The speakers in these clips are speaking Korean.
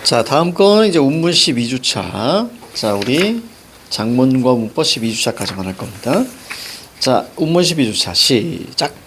자, 다음 건 이제 운문 12주차. 자, 우리 장문과 문법 12주차까지만 할 겁니다. 자, 운문 12주차 시작.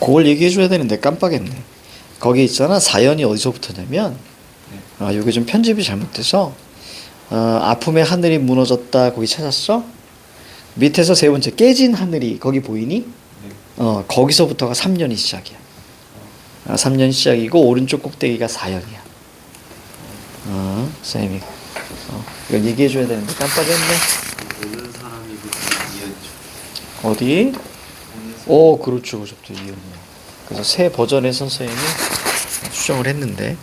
그걸 얘기해 줘야 되는데 깜빡했네. 거기 있잖아. 사연이 어디서부터냐면, 여기 좀 편집이 잘못돼서, 아픔의 하늘이 무너졌다. 거기 찾았어? 밑에서 세 번째, 깨진 하늘이 거기 보이니? 거기서부터가 3년이 시작이야. 3년 시작이고, 오른쪽 꼭대기가 4연이야. 쌤이. 이건 얘기해 줘야 되는데 깜빡했네. 모르는 사람이 이해해줘. 어디? 오, 그렇죠. 오셔부터 이음이요. 그래서 새 버전의 선생님이 수정을 했는데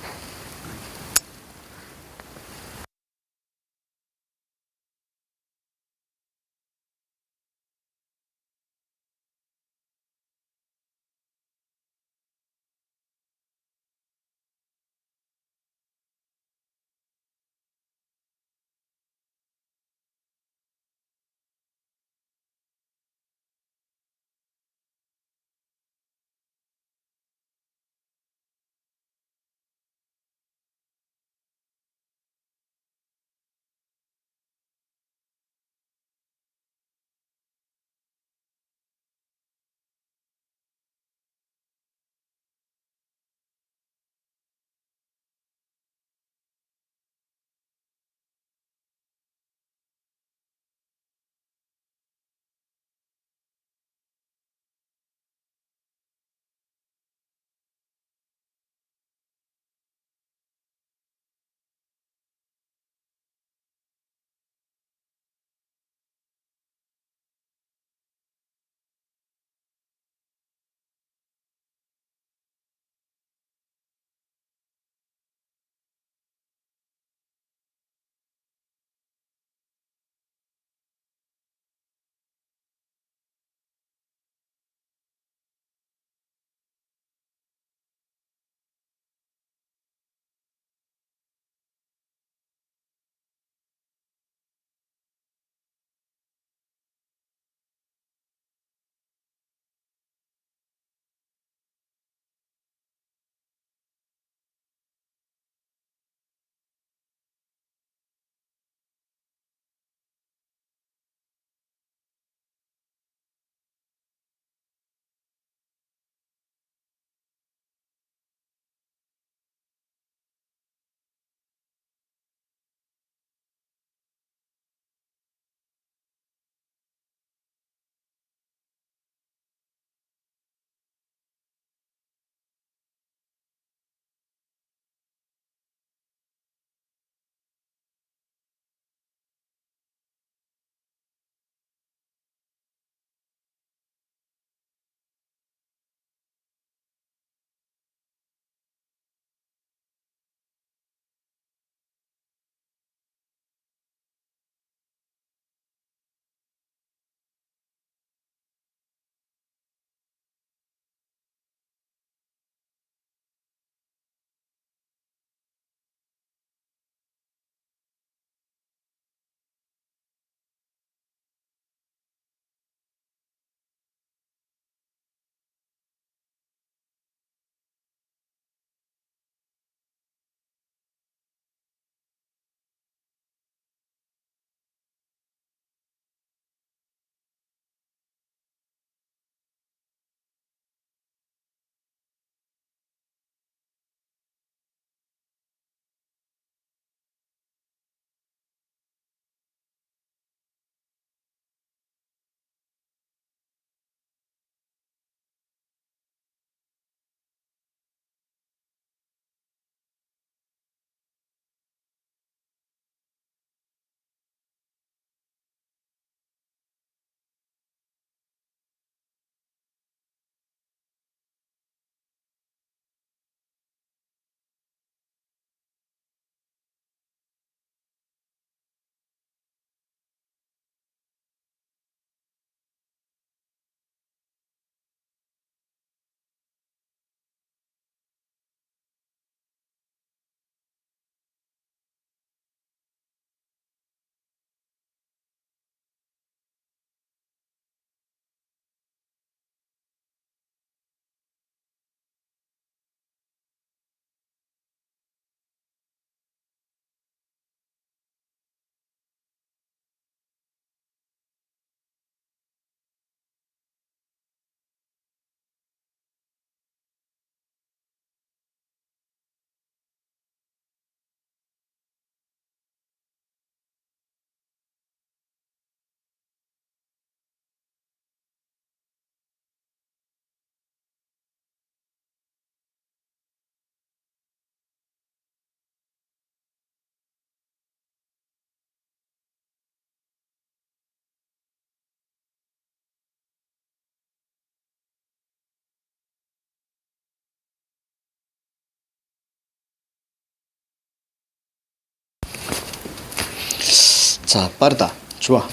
자, 빠르다. 좋아.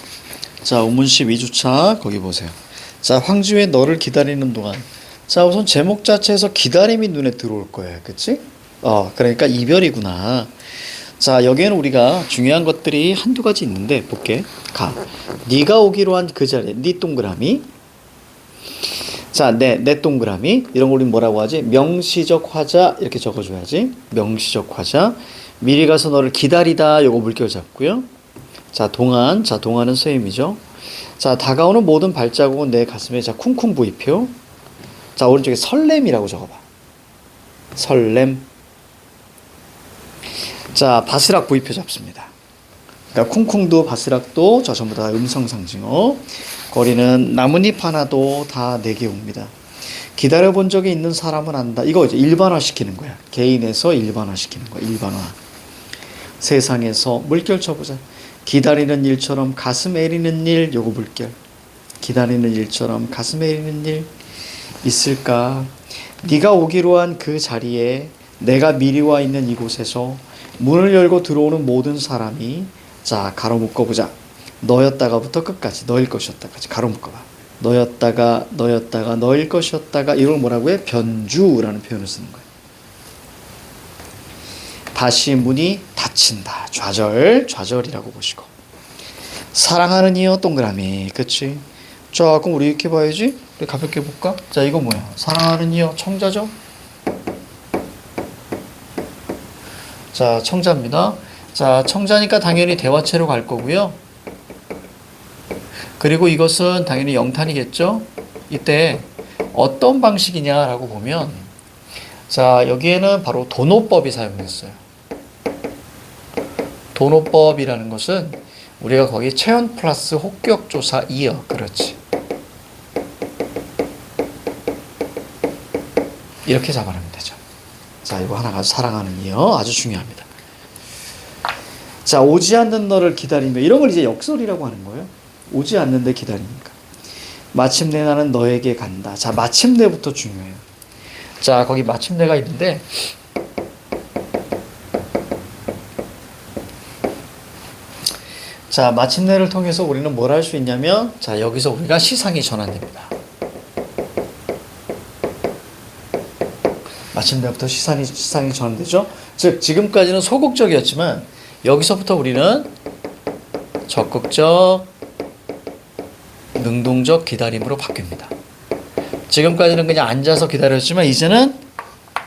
자, 우문시 위주차 거기 보세요. 자, 황지우의 너를 기다리는 동안. 자, 우선 제목 자체에서 기다림이 눈에 들어올 거예요. 그치? 그러니까 이별이구나. 자, 여기에는 우리가 중요한 것들이 한두 가지 있는데 볼게. 네가 오기로 한 그 자리에 네 동그라미. 자, 내 동그라미. 이런 거 우리 뭐라고 하지? 명시적 화자 이렇게 적어줘야지. 명시적 화자. 미리 가서 너를 기다리다. 요거 물결 잡고요. 자, 동안. 자, 동안은 쇠임이죠. 자, 다가오는 모든 발자국은 내 가슴에 자 쿵쿵 부위표. 자, 오른쪽에 설렘이라고 적어봐. 설렘. 자, 바스락 부위표 잡습니다. 그러니까 쿵쿵도 바스락도 저 전부 다 음성 상징어. 거리는 나뭇잎 하나도 다 내게 옵니다. 기다려본 적이 있는 사람은 안다. 이거 이제 일반화 시키는 거야. 개인에서 일반화 시키는 거야. 일반화. 세상에서 물결 쳐보자. 기다리는 일처럼 가슴 애리는 일. 요거 물결. 기다리는 일처럼 가슴 애리는 일 있을까? 네가 오기로 한 그 자리에 내가 미리 와 있는 이곳에서 문을 열고 들어오는 모든 사람이 자 가로 묶어보자. 너였다가부터 끝까지 너일 것이었다까지 가로 묶어봐. 너였다가 너일 것이었다가 이걸 뭐라고 해? 변주라는 표현을 쓰는 거예요. 다시 문이 닫힌다. 좌절이라고 보시고. 사랑하는 이여 동그라미. 그치? 자, 그럼 우리 이렇게 봐야지. 우리 가볍게 볼까? 자, 이거 뭐야? 사랑하는 이여 청자죠? 자, 청자입니다. 자, 청자니까 당연히 대화체로 갈 거고요. 그리고 이것은 당연히 영탄이겠죠? 이때 어떤 방식이냐라고 보면 자, 여기에는 바로 도노법이 사용됐어요. 도노법이라는 것은 우리가 거기 체언 플러스 혹격조사 이어. 그렇지. 이렇게 잡아내면 되죠. 자, 이거 하나가 사랑하는 이어 아주 중요합니다. 자, 오지 않는 너를 기다리며 이런 걸 이제 역설이라고 하는 거예요. 오지 않는데 기다리니까. 마침내 나는 너에게 간다. 자, 마침내부터 중요해요. 자, 거기 마침내가 있는데 자, 마침내를 통해서 우리는 뭘 할 수 있냐면 자, 여기서 우리가 시상이 전환됩니다. 마침내부터 시상이 전환되죠. 즉 지금까지는 소극적이었지만 여기서부터 우리는 적극적, 능동적 기다림으로 바뀝니다. 지금까지는 그냥 앉아서 기다렸지만 이제는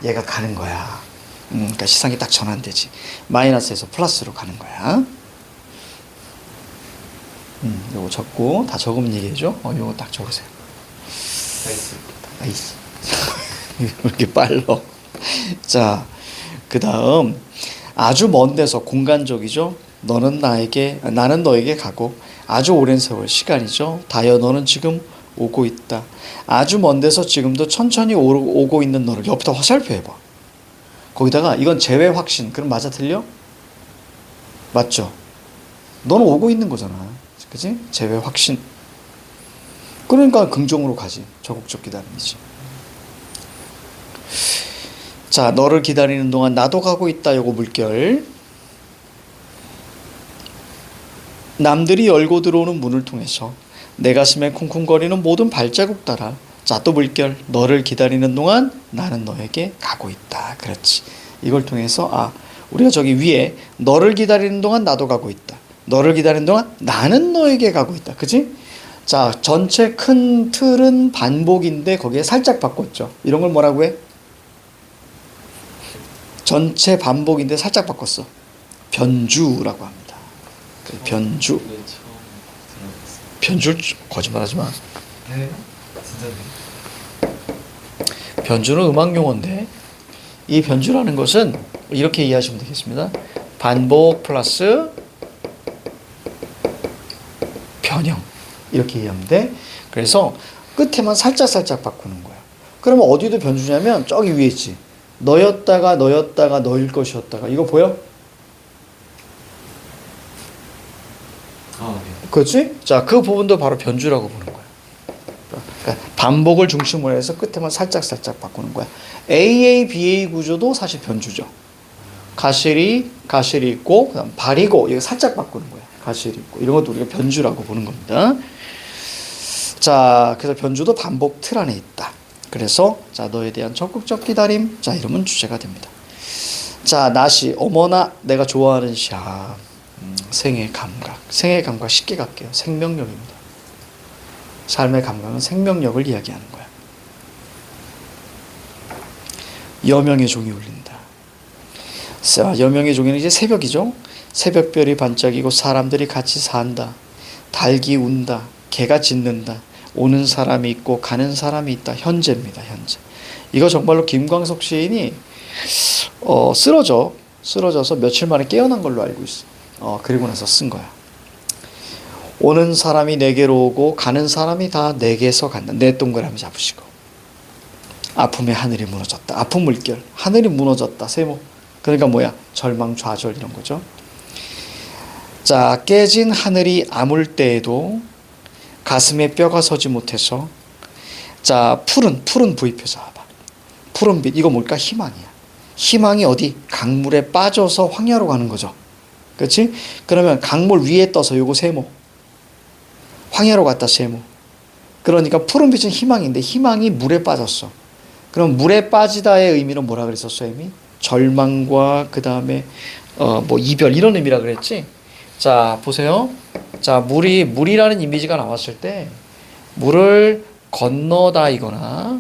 얘가 가는 거야. 그러니까 시상이 딱 전환되지. 마이너스에서 플러스로 가는 거야. 요거 적고 다 적으면 얘기해줘. 요거 딱 적으세요. 나이스. 왜 이렇게 빨라? 자, 그 다음 아주 먼 데서 공간적이죠. 나는 너에게 가고 아주 오랜 세월 시간이죠. 다여 너는 지금 오고 있다. 아주 먼 데서 지금도 천천히 오고 있는 너를 옆에다 화살표 해봐. 거기다가 이건 제외 확신. 그럼 맞아 틀려? 맞죠? 너는 오고 있는 거잖아. 그치? 제외 확신. 그러니까 긍정으로 가지. 적극적 기다림이지. 자, 너를 기다리는 동안 나도 가고 있다. 요거 물결. 남들이 열고 들어오는 문을 통해서 내 가슴에 쿵쿵거리는 모든 발자국 따라 자, 또 물결. 너를 기다리는 동안 나는 너에게 가고 있다. 그렇지. 이걸 통해서 우리가 저기 위에 너를 기다리는 동안 나도 가고 있다. 너를 기다리는 동안 나는 너에게 가고 있다. 그치? 자, 전체 큰 틀은 반복인데 거기에 살짝 바꿨죠. 이런 걸 뭐라고 해? 전체 반복인데 살짝 바꿨어. 변주라고 합니다. 변주. 변주 거짓말하지 마. 네, 진짜네. 변주는 음악 용어인데 이 변주라는 것은 이렇게 이해하시면 되겠습니다. 반복 플러스 변형 이렇게 이해하면 돼. 그래서 끝에만 살짝 바꾸는 거야. 그러면 어디도 변주냐면 저기 위에 있지. 너였다가 너일 것이었다가 이거 보여? 네. 그렇지? 자, 그 부분도 바로 변주라고 보는 거야. 그러니까 반복을 중심으로 해서 끝에만 살짝 바꾸는 거야. AA, BA 구조도 사실 변주죠. 가실이 있고, 그다음 발이고, 이거 살짝 바꾸는 거야. 가실이 있고. 이런 것도 우리가 변주라고 보는 겁니다. 자, 그래서 변주도 반복 틀 안에 있다. 그래서, 자, 너에 대한 적극적 기다림. 자, 이러면 주제가 됩니다. 자, 나시, 어머나 내가 좋아하는 시야. 생의 감각. 생의 감각 쉽게 갈게요. 생명력입니다. 삶의 감각은 생명력을 이야기하는 거야. 여명의 종이 울린다. 자, 여명의 종이는 이제 새벽이죠. 새벽별이 반짝이고 사람들이 같이 산다. 닭이 운다. 개가 짖는다. 오는 사람이 있고 가는 사람이 있다. 현재입니다. 현재. 이거 정말로 김광석 시인이 쓰러져서 며칠 만에 깨어난 걸로 알고 있어. 그리고 나서 쓴 거야. 오는 사람이 내게로 오고 가는 사람이 다 내게서 간다. 내 동그라미 잡으시고. 아픔의 하늘이 무너졌다. 아픈 물결. 하늘이 무너졌다. 세모. 그러니까 뭐야? 절망, 좌절 이런 거죠. 자, 깨진 하늘이 아물 때에도 가슴에 뼈가 서지 못해서, 자, 푸른 부위표사 봐봐. 푸른 빛. 이거 뭘까? 희망이야. 희망이 어디? 강물에 빠져서 황야로 가는 거죠. 그렇지? 그러면 강물 위에 떠서 요거 세모. 황야로 갔다 세모. 그러니까 푸른 빛은 희망인데 희망이 물에 빠졌어. 그럼 물에 빠지다의 의미는 뭐라 그랬었어, 이미? 절망과 그 다음에 뭐 이별 이런 의미라 그랬지. 자, 보세요. 자, 물이라는 이미지가 나왔을 때 물을 건너다이거나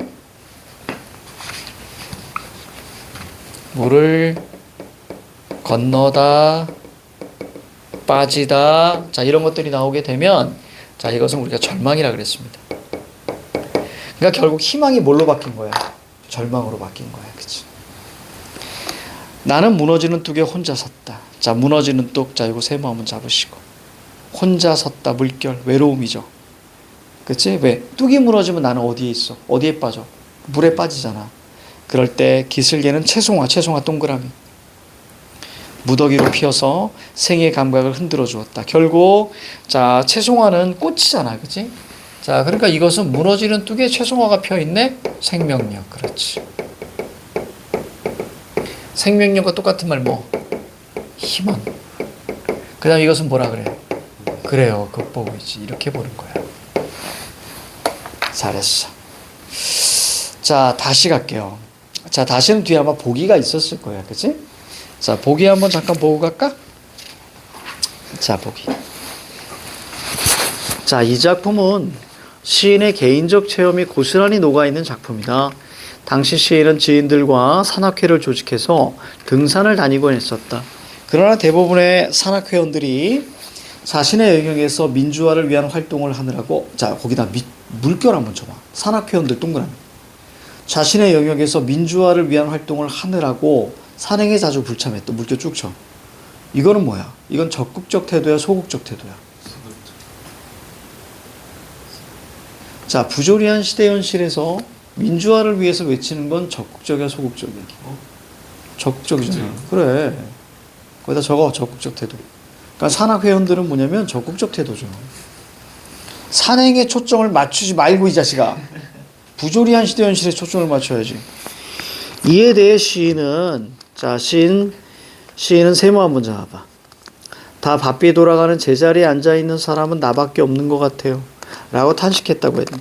물을 건너다 빠지다, 자, 이런 것들이 나오게 되면, 자, 이것은 우리가 절망이라 그랬습니다. 그러니까 결국 희망이 뭘로 바뀐 거야? 절망으로 바뀐 거야. 그치? 나는 무너지는 뚝에 혼자 섰다. 자, 무너지는 뚝. 자, 이거 세모 한번 잡으시고. 혼자 섰다. 물결. 외로움이죠. 그치? 왜? 뚝이 무너지면 나는 어디에 있어? 어디에 빠져? 물에 빠지잖아. 그럴 때 기슭개는 채송화 동그라미. 무더기로 피어서 생의 감각을 흔들어 주었다. 결국, 자, 채송화는 꽃이잖아. 그치? 자, 그러니까 이것은 무너지는 뚝에 채송화가 펴 있네? 생명력. 그렇지. 생명력과 똑같은 말 뭐? 희망. 그 다음 이것은 뭐라 그래? 그래요. 극복이지. 이렇게 보는 거야. 잘했어. 자, 다시 갈게요. 자, 다시는 뒤에 아마 보기가 있었을 거야. 그치? 자, 보기 한번 잠깐 보고 갈까? 자, 보기. 자, 이 작품은 시인의 개인적 체험이 고스란히 녹아있는 작품이다. 당시 시인은 지인들과 산악회를 조직해서 등산을 다니곤 했었다. 그러나 대부분의 산악회원들이 자신의 영역에서 민주화를 위한 활동을 하느라고, 자, 거기다 물결 한번 쳐봐. 산악회원들 동그라미. 자신의 영역에서 민주화를 위한 활동을 하느라고 산행에 자주 불참했다. 물결 쭉 쳐. 이거는 뭐야? 이건 적극적 태도야, 소극적 태도야? 자, 부조리한 시대 현실에서 민주화를 위해서 외치는 건 적극적이야, 소극적이야? 적극적이잖아. 그래. 거기다 적어, 적극적 태도. 그러니까 산악회원들은 뭐냐면 적극적 태도죠. 산행에 초점을 맞추지 말고, 이 자식아. 부조리한 시대 현실에 초점을 맞춰야지. 이에 대해 시인은, 자, 시인은 세모 한번 잡아봐. 다 바삐 돌아가는 제자리에 앉아있는 사람은 나밖에 없는 것 같아요. 라고 탄식했다고 했다.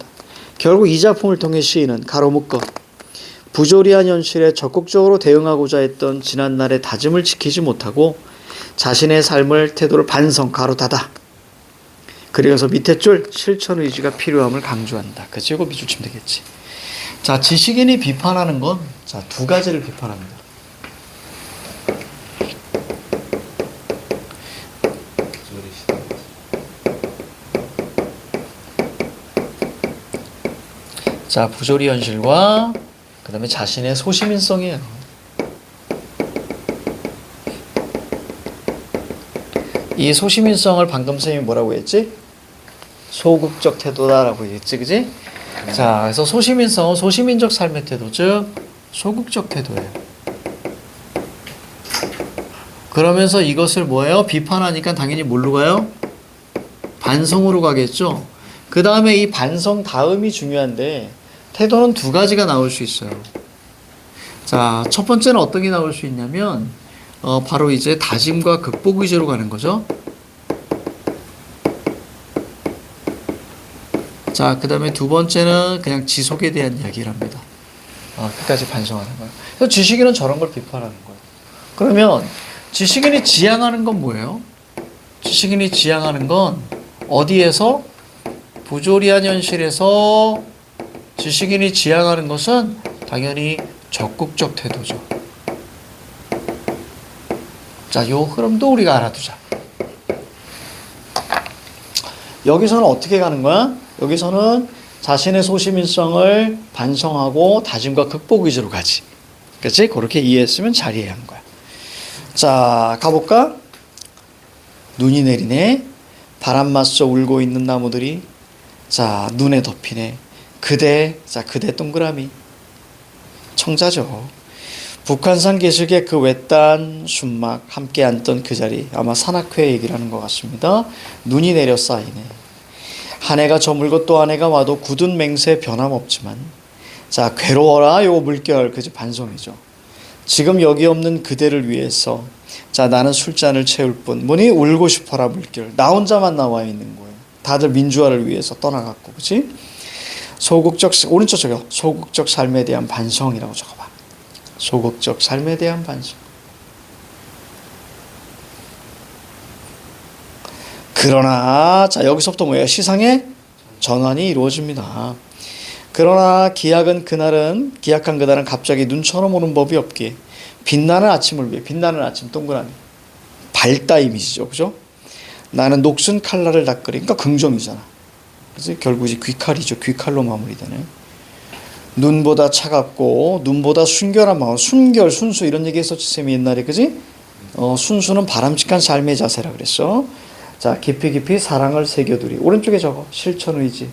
결국 이 작품을 통해 시인은 가로묶어 부조리한 현실에 적극적으로 대응하고자 했던 지난날의 다짐을 지키지 못하고 자신의 삶을 태도를 반성 가로 닫아. 그리고서 밑에 줄 실천 의지가 필요함을 강조한다. 그치? 이거 밑줄 치면 되겠지. 자, 지식인이 비판하는 건, 자, 두 가지를 비판합니다. 자, 부조리 현실과 그 다음에 자신의 소시민성이에요. 이 소시민성을 방금 선생님이 뭐라고 했지? 소극적 태도다라고 했지, 그지? 자, 그래서 소시민성은 소시민적 삶의 태도, 즉 소극적 태도예요. 그러면서 이것을 뭐예요? 비판하니까 당연히 뭘로 가요? 반성으로 가겠죠? 그 다음에 이 반성 다음이 중요한데 태도는 두 가지가 나올 수 있어요. 자, 첫 번째는 어떤 게 나올 수 있냐면 바로 이제 다짐과 극복 위주로 가는 거죠. 자, 그 다음에 두 번째는 그냥 지속에 대한 이야기를 합니다. 끝까지 반성하는 거예요. 그래서 지식인은 저런 걸 비판하는 거예요. 그러면 지식인이 지향하는 건 뭐예요? 지식인이 지향하는 건 어디에서? 부조리한 현실에서 지식인이 지향하는 것은 당연히 적극적 태도죠. 자, 요 흐름도 우리가 알아두자. 여기서는 어떻게 가는 거야? 여기서는 자신의 소시민성을 반성하고 다짐과 극복 위주로 가지. 그치? 그렇게 이해했으면 잘 이해한 거야. 자, 가볼까? 눈이 내리네. 바람 맞서 울고 있는 나무들이 자, 눈에 덮이네. 그대, 자, 그대 동그라미. 청자죠. 북한산 계식의 그 외딴 순막 함께 앉던 그 자리, 아마 산악회 얘기를 하는 것 같습니다. 눈이 내려 쌓이네. 한 해가 저물고 또 한 해가 와도 굳은 맹세 변함없지만 자, 괴로워라 요 물결, 그지 반성이죠. 지금 여기 없는 그대를 위해서 자, 나는 술잔을 채울 뿐 뭐니 울고 싶어라 물결. 나 혼자만 나와 있는 거예요. 다들 민주화를 위해서 떠나갔고, 그치? 소극적, 오른쪽 저기요. 소극적 삶에 대한 반성이라고 적어봐. 소극적 삶에 대한 반성. 그러나 자, 여기서부터 뭐예요? 시상의 전환이 이루어집니다. 그러나 기약한 그날은 갑자기 눈처럼 오는 법이 없기에 빛나는 아침을 위해, 빛나는 아침 동그라미, 밝다 이미지죠, 그죠? 나는 녹슨 칼날을 닦으리. 그러니까 긍정이잖아. 그래서 결국 이제 귀칼이죠. 귀칼로 마무리되네. 눈보다 차갑고 눈보다 순결한 마음, 순결, 순수 이런 얘기 했었지 쌤이 옛날에, 그지? 순수는 바람직한 삶의 자세라 그랬어. 자, 깊이 깊이 사랑을 새겨두리. 오른쪽에 적어. 실천 의지,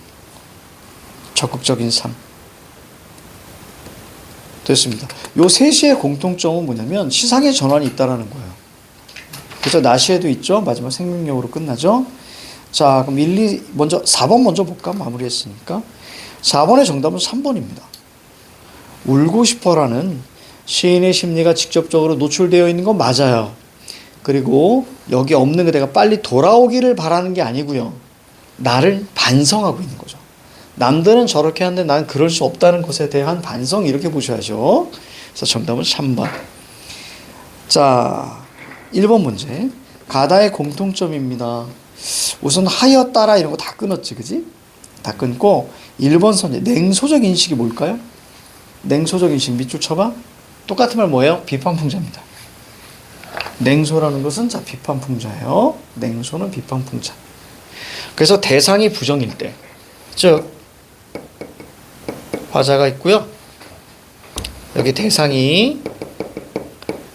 적극적인 삶. 됐습니다. 요 셋의 공통점은 뭐냐면 시상의 전환이 있다라는 거예요. 그래서 나시에도 있죠. 마지막 생명력으로 끝나죠. 자, 그럼 4번 먼저 볼까? 마무리했으니까. 4번의 정답은 3번입니다. 울고 싶어라는 시인의 심리가 직접적으로 노출되어 있는 건 맞아요. 그리고 여기 없는 그대가 빨리 돌아오기를 바라는 게 아니고요. 나를 반성하고 있는 거죠. 남들은 저렇게 하는데 난 그럴 수 없다는 것에 대한 반성, 이렇게 보셔야죠. 그래서 정답은 3번. 자, 1번 문제. 가다의 공통점입니다. 우선 하였다라 이런 거 다 끊었지, 그지? 다 끊고 1번 선제. 냉소적 인식이 뭘까요? 냉소적 인식 밑줄 쳐봐. 똑같은 말 뭐예요? 비판풍자입니다. 냉소라는 것은 자, 비판풍자예요. 냉소는 비판풍자. 그래서 대상이 부정일 때, 즉 화자가 있고요. 여기 대상이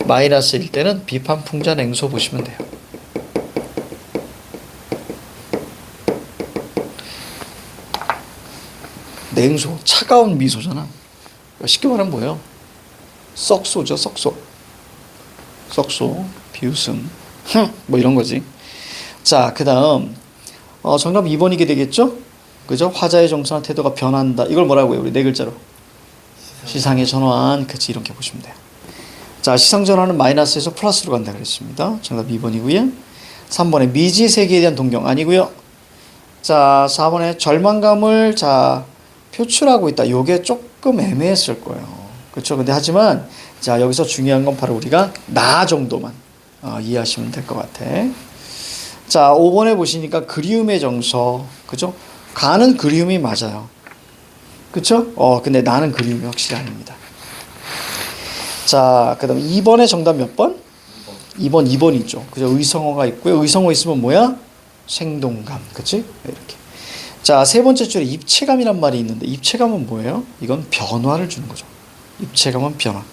마이너스일 때는 비판풍자 냉소 보시면 돼요. 냉소, 차가운 미소잖아. 쉽게 말하면 뭐예요? 썩소죠, 썩소. 썩소, 비웃음, 뭐 이런 거지. 자, 그 다음 정답 2번이게 되겠죠? 그죠? 화자의 정서나 태도가 변한다. 이걸 뭐라고 해요? 우리 네 글자로. 시상의 전환. 그치, 이렇게 보시면 돼요. 자, 시상 전환은 마이너스에서 플러스로 간다 그랬습니다. 정답 2번이고요. 3번에 미지 세계에 대한 동경 아니고요. 자, 4번에 절망감을 자, 표출하고 있다. 요게 조금 애매했을 거예요. 그렇죠? 근데 하지만 자, 여기서 중요한 건 바로 우리가 나 정도만 이해하시면 될 것 같아. 자, 5번에 보시니까 그리움의 정서. 그죠? 가는 그리움이 맞아요. 그쵸? 근데 나는 그리움이 확실히 아닙니다. 자, 그 다음 2번의 정답 몇 번? 2번이죠. 그죠? 의성어가 있고요. 의성어 있으면 뭐야? 생동감. 그치? 이렇게. 자, 세 번째 줄에 입체감이란 말이 있는데, 입체감은 뭐예요? 이건 변화를 주는 거죠. 입체감은 변화.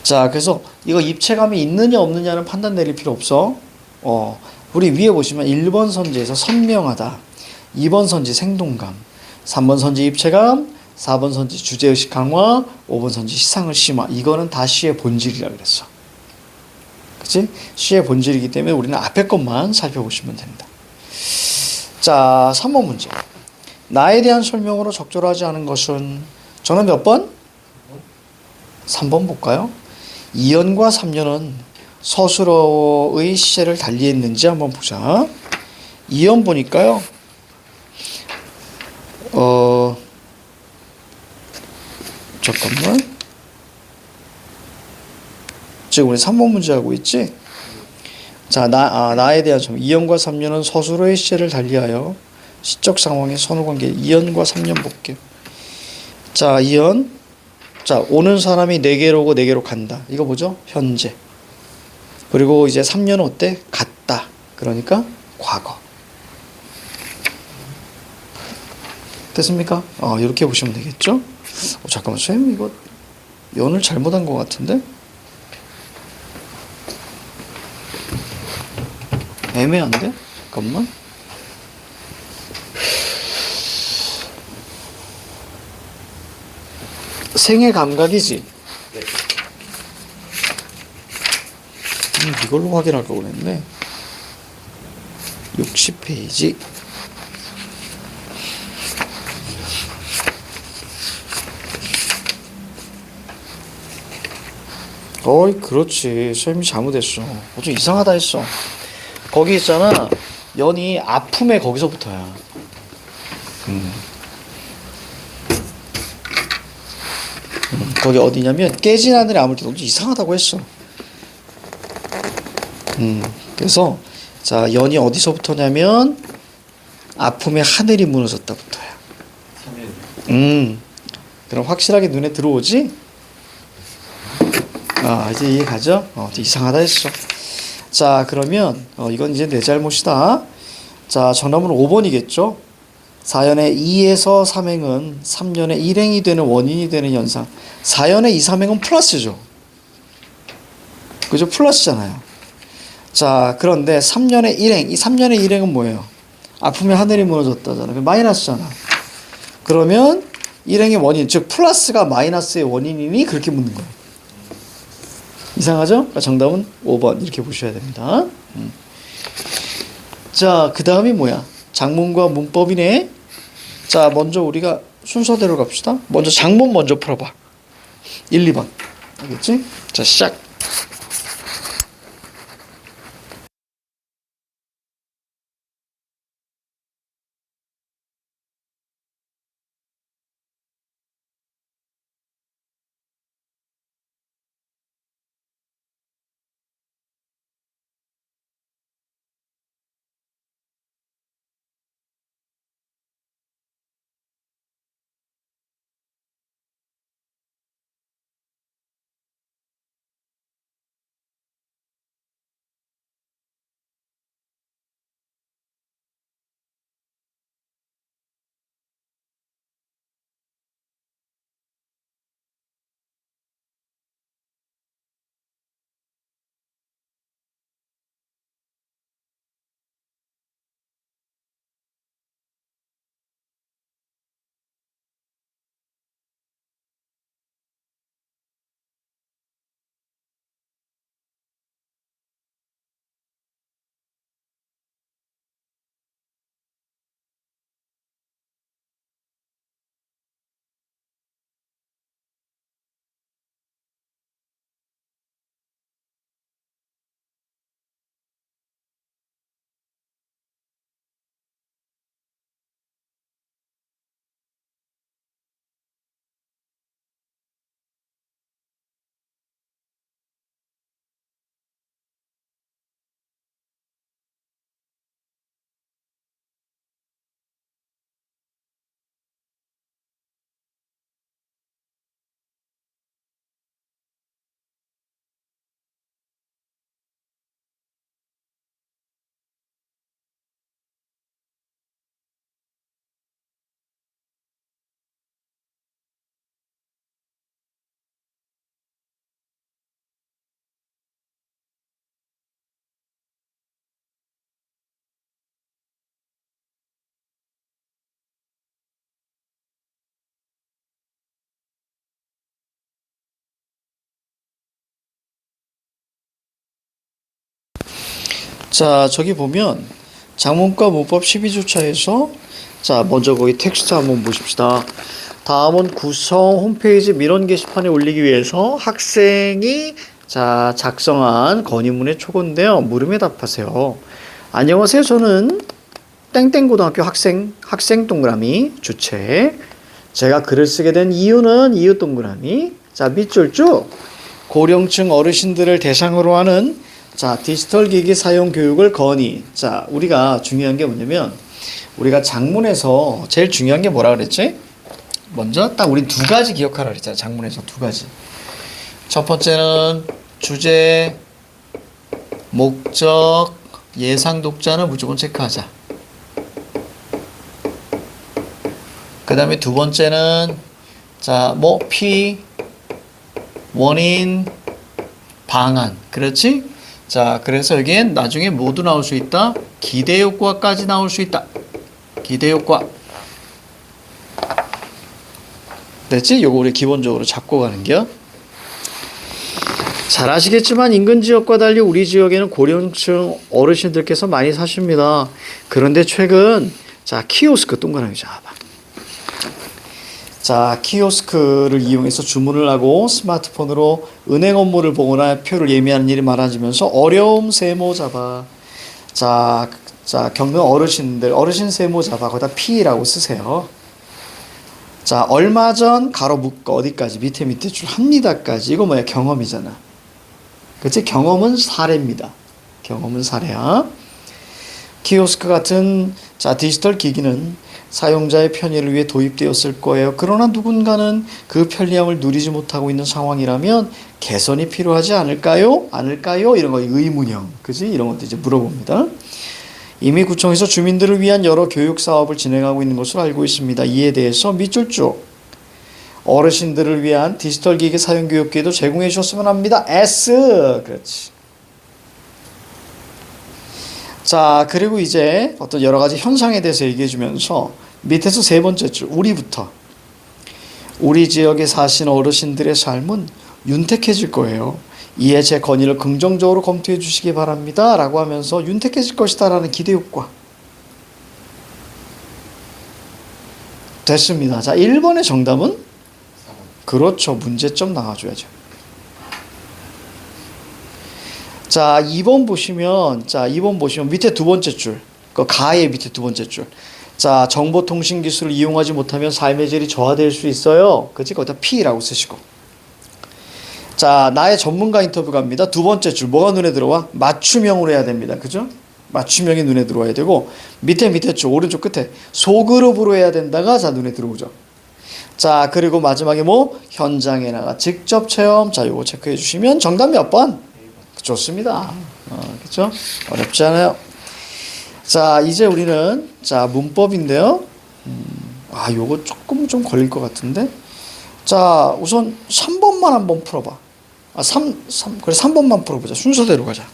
자, 그래서 이거 입체감이 있느냐 없느냐는 판단 내릴 필요 없어. 우리 위에 보시면 1번 선지에서 선명하다, 2번 선지 생동감, 3번 선지 입체감, 4번 선지 주제의식 강화, 5번 선지 시상을 심화. 이거는 다 시의 본질이라 그랬어. 그치? 시의 본질이기 때문에 우리는 앞에 것만 살펴보시면 됩니다. 자, 3번 문제. 나에 대한 설명으로 적절하지 않은 것은, 저는 몇 번? 3번 볼까요? 2년과 3년은 서술어의 시제를 달리했는지 한번 보자. 2년 보니까요. 잠깐만. 지금 우리 3번 문제 하고 있지? 자, 나에 대한 점. 2년과 3년은 서술어의 시제를 달리하여 시적 상황의 선후관계. 2년과 3년 볼게요. 자, 2년. 자, 오는 사람이 4개로 오고 4개로 간다. 이거 뭐죠? 현재. 그리고 이제 3년은 어때? 갔다. 그러니까 과거. 됐습니까? 이렇게 보시면 되겠죠? 잠깐만, 선생님 이거 연을 잘못한 것 같은데? 애매한데? 잠깐만. 생애 감각이지? 이걸로 확인할 거 그랬네. 60페이지. 어이, 그렇지. 선생님이 잘못했어. 좀 이상하다 했어. 거기 있잖아. 연이 아픔에 거기서부터야. 거기 어디냐면 깨진 하늘에 아물 때 너무 이상하다고 했어. 그래서 자, 연이 어디서부터냐면 아픔에 하늘이 무너졌다부터야. 그럼 확실하게 눈에 들어오지? 이제 이해가죠? 이상하다 했어. 자, 그러면 이건 이제 내 잘못이다. 자, 정답은 5번이겠죠? 4연의 2에서 3행은 3년의 1행이 되는 원인이 되는 현상. 4연의 2, 3행은 플러스죠. 그죠? 플러스잖아요. 자, 그런데 3년의 1행, 이 3년의 1행은 뭐예요? 아픔에 하늘이 무너졌다잖아. 마이너스잖아. 그러면 1행의 원인, 즉 플러스가 마이너스의 원인이니 그렇게 묻는 거예요. 이상하죠? 그러니까 정답은 5번 이렇게 보셔야 됩니다. 자, 그 다음이 뭐야? 작문과 문법이네. 자, 먼저 우리가 순서대로 갑시다. 먼저 작문 먼저 풀어봐. 1, 2번. 알겠지? 자, 시작. 자, 저기 보면 작문과 문법 12주차에서 자, 먼저 거기 텍스트 한번 보십시다. 다음은 구성 홈페이지 민원 게시판에 올리기 위해서 학생이 자, 작성한 건의문의 초고인데요. 물음에 답하세요. 안녕하세요. 저는 땡땡고등학교 학생 동그라미 주최. 제가 글을 쓰게 된 이유는 이유 동그라미. 자, 밑줄 쭉. 고령층 어르신들을 대상으로 하는 자, 디지털 기기 사용 교육을 건의. 자, 우리가 중요한 게 뭐냐면 우리가 장문에서 제일 중요한 게 뭐라 그랬지? 먼저 딱 우리 두 가지 기억하라 그랬잖아. 장문에서 두 가지. 첫 번째는 주제, 목적, 예상 독자는 무조건 체크하자. 그 다음에 두 번째는 자, 뭐 P, 원인, 방안. 그렇지? 자, 그래서 여기엔 나중에 모두 나올 수 있다. 기대 효과까지 나올 수 있다. 기대 효과. 됐지? 요거 우리 기본적으로 잡고 가는 겨. 잘 아시겠지만 인근 지역과 달리 우리 지역에는 고령층 어르신들께서 많이 사십니다. 그런데 최근 자, 키오스크 동그라미 잡아. 자, 키오스크를 이용해서 주문을 하고 스마트폰으로 은행 업무를 보거나 표를 예매하는 일이 많아지면서 어려움 세모 잡아. 자, 겪는 어르신들, 어르신 세모 잡아. 거기다 P라고 쓰세요. 자, 얼마 전 가로 묶어 어디까지 밑에 줄 합니다까지. 이거 뭐야? 경험이잖아. 그치? 경험은 사례입니다. 경험은 사례야. 키오스크 같은 자, 디지털 기기는 사용자의 편의를 위해 도입되었을 거예요. 그러나 누군가는 그 편리함을 누리지 못하고 있는 상황이라면 개선이 필요하지 않을까요? 않을까요? 이런 거 의문형. 그지? 이런 것도 이제 물어봅니다. 이미 구청에서 주민들을 위한 여러 교육 사업을 진행하고 있는 것으로 알고 있습니다. 이에 대해서 밑줄 쭉. 어르신들을 위한 디지털 기기 사용 교육 기회도 제공해 주셨으면 합니다. S. 그렇지. 자, 그리고 이제 어떤 여러 가지 현상에 대해서 얘기해 주면서 밑에서 세 번째 줄, 우리부터. 우리 지역에 사시는 어르신들의 삶은 윤택해질 거예요. 이에 제 건의를 긍정적으로 검토해 주시기 바랍니다. 라고 하면서 윤택해질 것이다 라는 기대 효과. 됐습니다. 자, 1번의 정답은? 그렇죠. 문제점 나와줘야죠. 자, 2번 보시면, 밑에 두 번째 줄. 그 가의 밑에 두 번째 줄. 자, 정보통신 기술을 이용하지 못하면 삶의 질이 저하될 수 있어요. 그치? 거기다 P라고 쓰시고. 자, 나의 전문가 인터뷰 갑니다. 두 번째 줄. 뭐가 눈에 들어와? 맞춤형으로 해야 됩니다. 그죠? 맞춤형이 눈에 들어와야 되고, 밑에 줄, 오른쪽 끝에. 소그룹으로 해야 된다가, 자, 눈에 들어오죠. 자, 그리고 마지막에 뭐? 현장에 나가 직접 체험. 자, 요거 체크해 주시면 정답 몇 번? 좋습니다. 그렇죠? 어렵지 않아요. 자, 이제 우리는 자, 문법인데요. 요거 조금 좀 걸릴 것 같은데. 자, 우선 3번만 한번 풀어봐. 그래, 3번만 풀어보자. 순서대로 가자.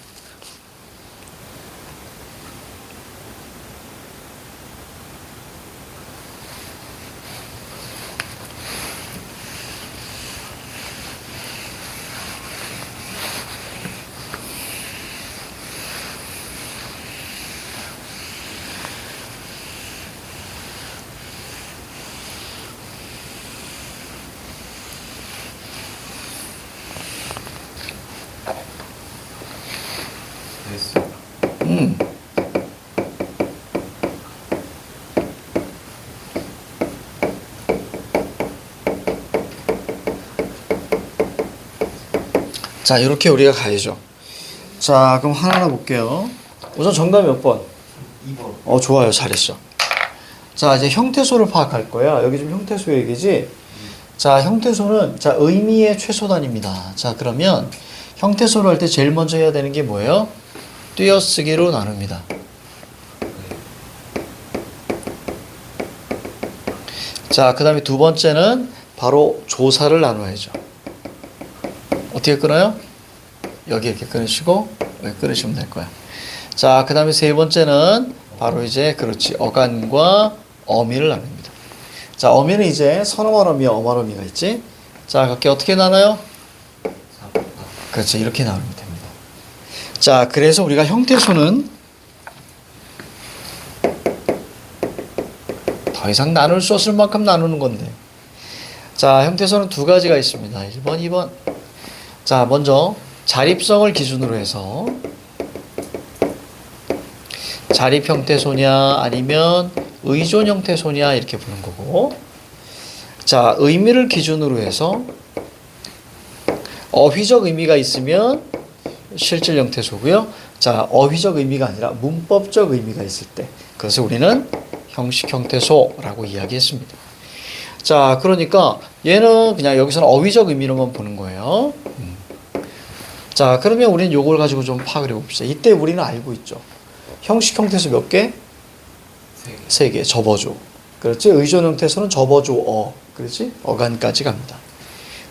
됐어. 자, 이렇게 우리가 가야죠. 자, 그럼 하나하나 볼게요. 우선 정답 몇 번? 2번. 좋아요. 잘했어. 자, 이제 형태소를 파악할 거야. 여기 좀 형태소 얘기지? 자, 형태소는 자, 의미의 최소단입니다. 자, 그러면 형태소를 할 때 제일 먼저 해야 되는 게 뭐예요? 띄어쓰기로 나눕니다. 자, 그 다음에 두 번째는 바로 조사를 나눠야죠. 어떻게 끊어요? 여기 이렇게 끊으시고 여기 끊으시면 될 거야. 자, 그 다음에 세 번째는 바로 이제 그렇지, 어간과 어미를 나눕니다. 자, 어미는 이제 선어만 어미와 어만 어미가 있지. 자, 각기 어떻게 나눠요? 그렇죠, 이렇게 나누면 됩니다. 자, 그래서 우리가 형태소는 더 이상 나눌 수 없을 만큼 나누는 건데. 자, 형태소는 두 가지가 있습니다. 1번, 2번. 자, 먼저 자립성을 기준으로 해서 자립 형태소냐 아니면 의존 형태소냐 이렇게 보는 거고, 자, 의미를 기준으로 해서 어휘적 의미가 있으면 실질 형태소고요. 자, 어휘적 의미가 아니라 문법적 의미가 있을 때 그것을 우리는 형식 형태소라고 이야기했습니다. 자, 그러니까 얘는 그냥 여기서는 어휘적 의미로만 보는 거예요. 자, 그러면 우리는 요걸 가지고 좀 파악을 해봅시다. 이때 우리는 알고 있죠. 형식 형태소 몇 개? 세 개. 접어줘. 그렇지? 의존 형태소는 접어줘 어. 그렇지? 어간까지 갑니다.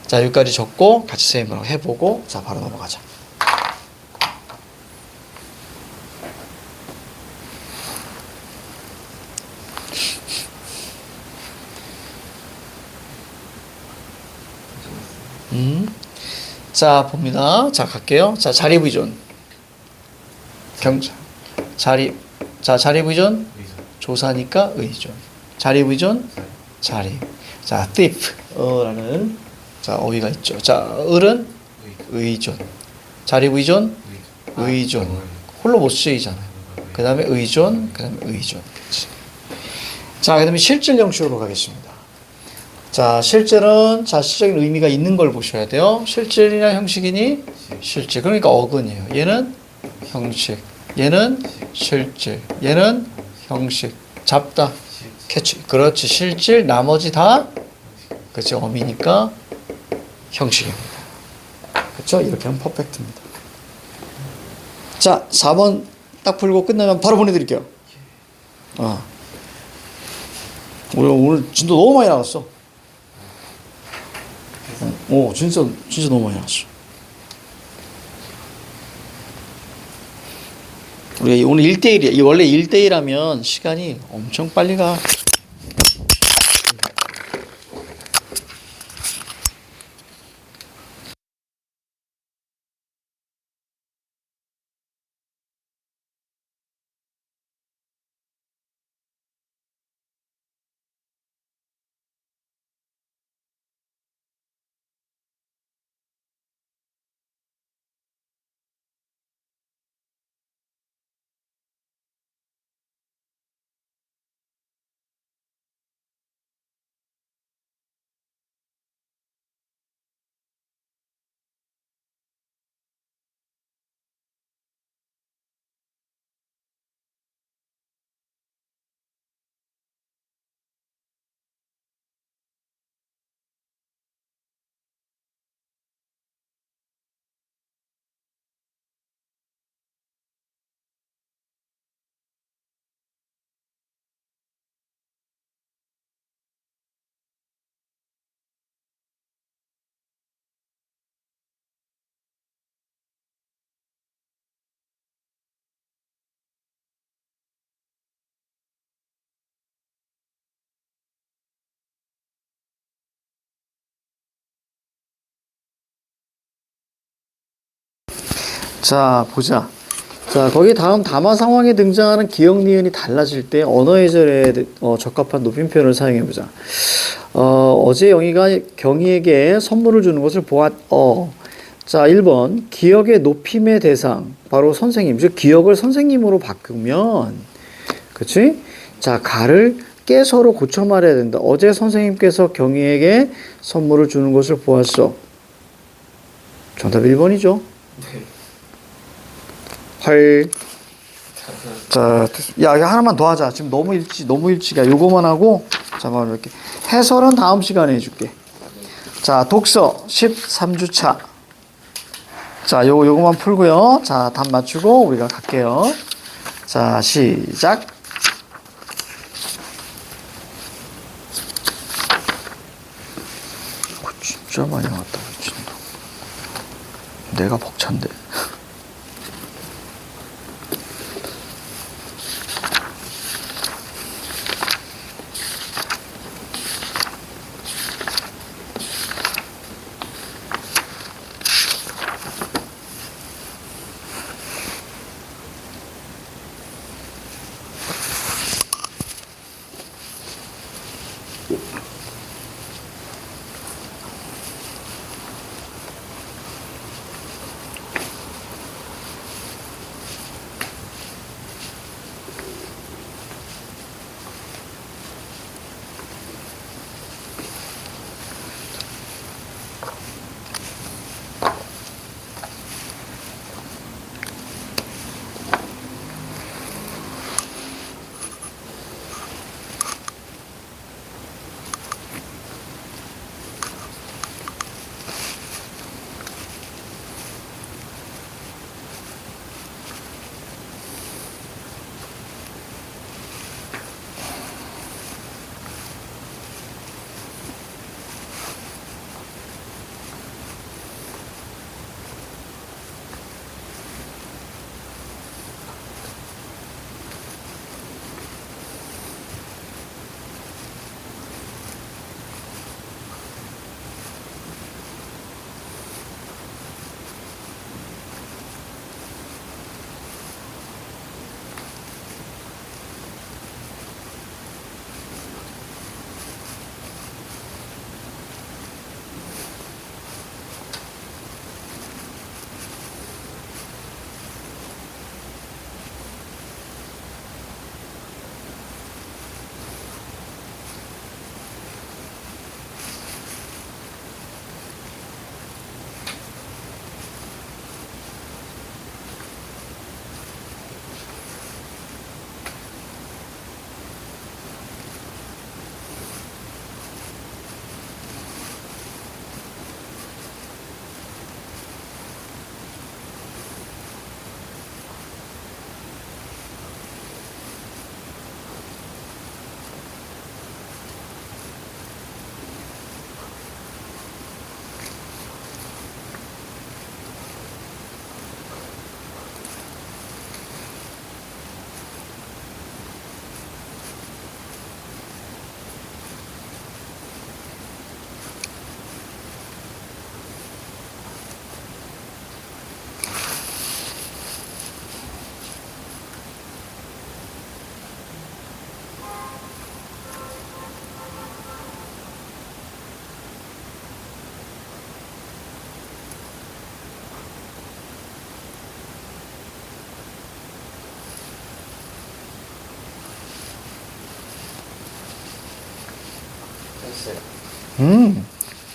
자, 여기까지 적고 같이 선생님이랑 해보고 자, 바로 넘어가자. 자, 봅니다. 자, 갈게요. 자, 자립 의존. 자립. 자, 자립 의존. 조사니까 의존. 자립 의존. 자립. 자, thief. 라는 자, 어휘가 있죠. 자, 을은 의존. 자립 의존. 의존. 홀로 못 쓰이잖아요. 그 다음에 의존. 그 다음에 의존. 그렇지. 자, 그 다음에 실질 형식으로 가겠습니다. 자, 실질은 자시적인 의미가 있는 걸 보셔야 돼요. 실질이냐 형식이니? 실질. 그러니까 어근이에요. 얘는 형식. 얘는 실질. 얘는 형식. 잡다. 캐치. 그렇지. 실질. 나머지 다 그렇지. 어미니까 형식입니다. 그렇죠? 이렇게 하면 퍼펙트입니다. 자, 4번 딱 풀고 끝나면 바로 보내드릴게요. 우리 오늘 진도 너무 많이 나왔어. 진짜 너무 많이 나왔어. 우리가 오늘 1대1이야. 원래 1대1하면 시간이 엄청 빨리 가. 자, 보자. 자, 거기 다음 담화 상황에 등장하는 기역 니은이 달라질 때 언어 예절에 적합한 높임 표현을 사용해 보자. 어제 영희가 경희에게 선물을 주는 것을 자, 1번 기역의 높임의 대상 바로 선생님. 즉 기역을 선생님으로 바꾸면 그치? 자, 가를 깨서로 고쳐 말해야 된다. 어제 선생님께서 경희에게 선물을 주는 것을 보았어. 정답 1번이죠. 헐. 자, 야, 이거 하나만 더 하자. 지금 너무 일찍이야. 요거만 하고, 잠깐만, 이렇게. 해설은 다음 시간에 해줄게. 자, 독서 13주차. 자, 요거만 풀고요. 자, 답 맞추고 우리가 갈게요. 자, 시작. 진짜 많이 나왔다. 진짜. 내가 벅찬데.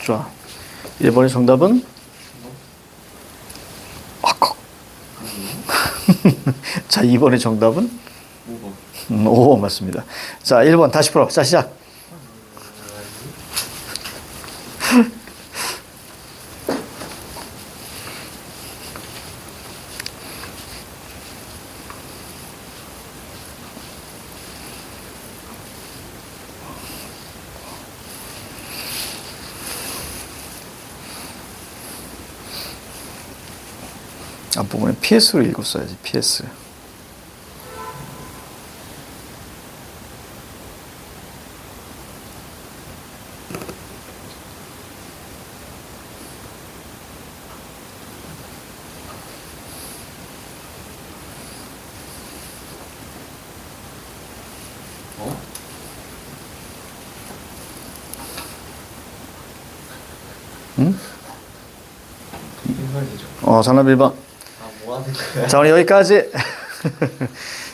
좋아. 1번의 정답은 헉헉. 자, 2번의 정답은 5번 맞습니다. 자, 1번 다시 풀어. 자, 시작. 앞부분에 PS로 읽었어야지. PS. 응? 정답 1번. 뭐 하는 거야? 자, 오늘 여기까지.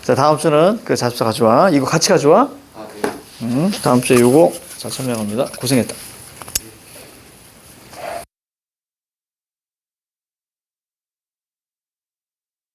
자, 다음 주는 그 잡지사 가져와. 이거 같이 가져와. 네. 다음 주에 요거 자, 설명합니다. 고생했다.